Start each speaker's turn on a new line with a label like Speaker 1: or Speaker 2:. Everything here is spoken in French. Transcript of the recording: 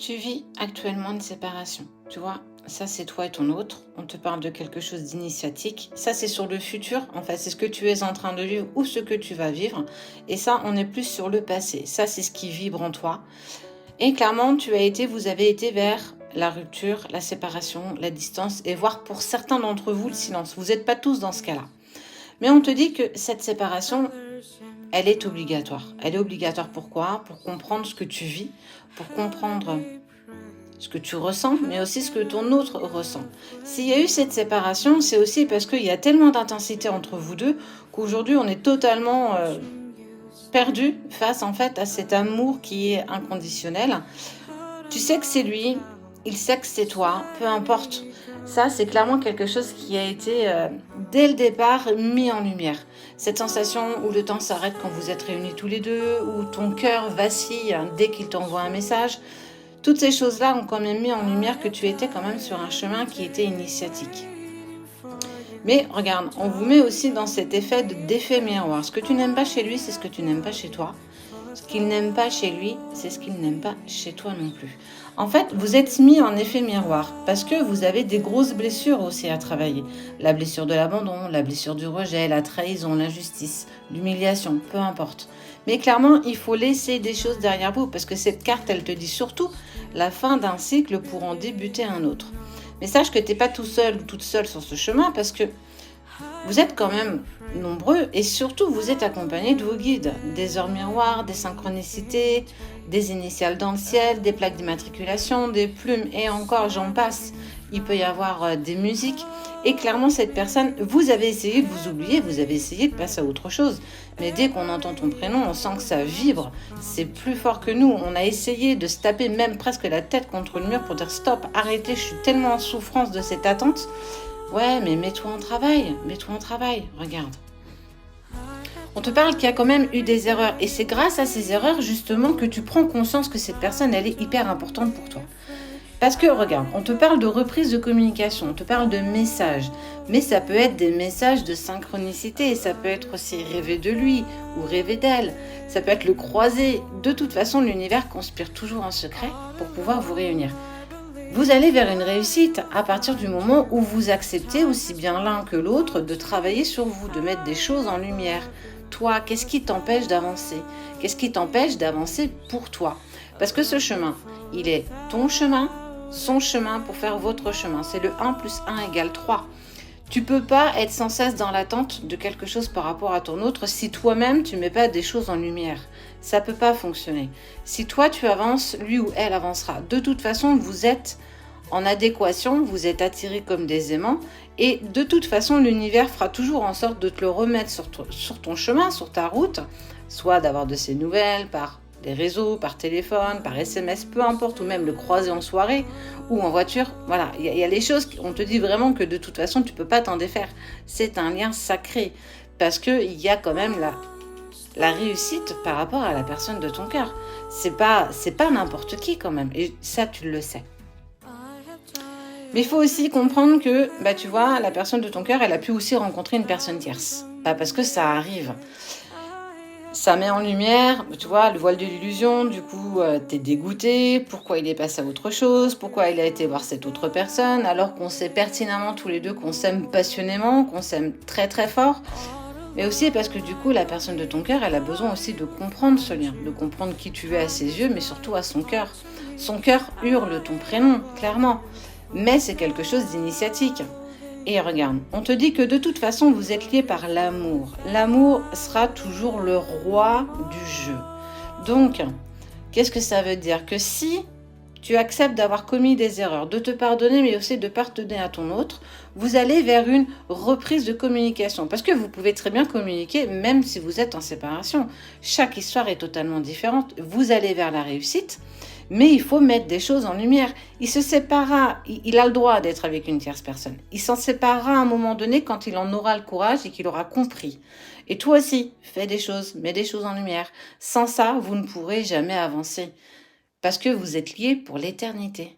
Speaker 1: Tu vis actuellement une séparation, tu vois? Ça, c'est toi et ton autre. On te parle de quelque chose d'initiatique. Ça, c'est sur le futur. En fait, c'est ce que tu es en train de vivre ou ce que tu vas vivre. Et ça, on est plus sur le passé. Ça, c'est ce qui vibre en toi. Et clairement, vous avez été vers la rupture, la séparation, la distance et voire pour certains d'entre vous, le silence. Vous n'êtes pas tous dans ce cas-là. Mais on te dit que cette séparation, elle est obligatoire. Elle est obligatoire pourquoi? Pour comprendre ce que tu vis, pour comprendre ce que tu ressens, mais aussi ce que ton autre ressent. S'il y a eu cette séparation, c'est aussi parce qu'il y a tellement d'intensité entre vous deux qu'aujourd'hui on est totalement perdu face en fait à cet amour qui est inconditionnel. Tu sais que c'est lui, il sait que c'est toi, peu importe. Ça, c'est clairement quelque chose qui a été dès le départ mis en lumière. Cette sensation où le temps s'arrête quand vous êtes réunis tous les deux, où ton cœur vacille dès qu'il t'envoie un message. Toutes ces choses-là ont quand même mis en lumière que tu étais quand même sur un chemin qui était initiatique. Mais regarde, on vous met aussi dans cet d'effet miroir. Ce que tu n'aimes pas chez lui, c'est ce que tu n'aimes pas chez toi. Ce qu'il n'aime pas chez lui, c'est ce qu'il n'aime pas chez toi non plus. En fait, vous êtes mis en effet miroir parce que vous avez des grosses blessures aussi à travailler. La blessure de l'abandon, la blessure du rejet, la trahison, l'injustice, l'humiliation, peu importe. Mais clairement, il faut laisser des choses derrière vous parce que cette carte, elle te dit surtout la fin d'un cycle pour en débuter un autre. Mais sache que tu n'es pas tout seul ou toute seule sur ce chemin parce que vous êtes quand même nombreux et surtout vous êtes accompagnés de vos guides, des heures miroirs, des synchronicités, des initiales dans le ciel, des plaques d'immatriculation, des plumes et encore j'en passe. Il peut y avoir des musiques et clairement cette personne, vous avez essayé de vous oublier, vous avez essayé de passer à autre chose. Mais dès qu'on entend ton prénom, on sent que ça vibre, c'est plus fort que nous. On a essayé de se taper même presque la tête contre le mur pour dire stop, arrêtez, je suis tellement en souffrance de cette attente. Ouais, mais mets-toi en travail, regarde. On te parle qu'il y a quand même eu des erreurs et c'est grâce à ces erreurs justement que tu prends conscience que cette personne, elle est hyper importante pour toi. Parce que regarde, on te parle de reprise de communication, on te parle de messages, mais ça peut être des messages de synchronicité, ça peut être aussi rêver de lui ou rêver d'elle, ça peut être le croiser. De toute façon, l'univers conspire toujours en secret pour pouvoir vous réunir. Vous allez vers une réussite à partir du moment où vous acceptez aussi bien l'un que l'autre de travailler sur vous, de mettre des choses en lumière. Toi, qu'est-ce qui t'empêche d'avancer? Qu'est-ce qui t'empêche d'avancer pour toi? Parce que ce chemin, il est ton chemin, son chemin pour faire votre chemin. C'est le 1 plus 1 égale 3. Tu peux pas être sans cesse dans l'attente de quelque chose par rapport à ton autre si toi-même tu mets pas des choses en lumière. Ça peut pas fonctionner. Si toi tu avances, lui ou elle avancera. De toute façon, vous êtes en adéquation, vous êtes attirés comme des aimants et de toute façon, l'univers fera toujours en sorte de te le remettre sur ton chemin, sur ta route, soit d'avoir de ces nouvelles par des réseaux, par téléphone, par SMS, peu importe, ou même le croiser en soirée ou en voiture. Voilà, il y a les choses, on te dit vraiment que de toute façon, tu ne peux pas t'en défaire. C'est un lien sacré parce qu'il y a quand même la réussite par rapport à la personne de ton cœur. C'est pas n'importe qui quand même, et ça, tu le sais. Mais il faut aussi comprendre que, tu vois, la personne de ton cœur, elle a pu aussi rencontrer une personne tierce. Parce que ça arrive. Ça met en lumière, tu vois, le voile de l'illusion, du coup, t'es dégoûté, pourquoi il est passé à autre chose, pourquoi il a été voir cette autre personne, alors qu'on sait pertinemment tous les deux qu'on s'aime passionnément, qu'on s'aime très très fort, mais aussi parce que du coup, la personne de ton cœur, elle a besoin aussi de comprendre ce lien, de comprendre qui tu es à ses yeux, mais surtout à son cœur. Son cœur hurle ton prénom, clairement, mais c'est quelque chose d'initiatique. Et regarde, on te dit que de toute façon, vous êtes liés par l'amour. L'amour sera toujours le roi du jeu. Donc, qu'est-ce que ça veut dire? Que si tu acceptes d'avoir commis des erreurs, de te pardonner, mais aussi de pardonner à ton autre, vous allez vers une reprise de communication. Parce que vous pouvez très bien communiquer, même si vous êtes en séparation. Chaque histoire est totalement différente. Vous allez vers la réussite, mais il faut mettre des choses en lumière. Il se séparera, il a le droit d'être avec une tierce personne. Il s'en séparera à un moment donné quand il en aura le courage et qu'il aura compris. Et toi aussi, fais des choses, mets des choses en lumière. Sans ça, vous ne pourrez jamais avancer. Parce que vous êtes liés pour l'éternité.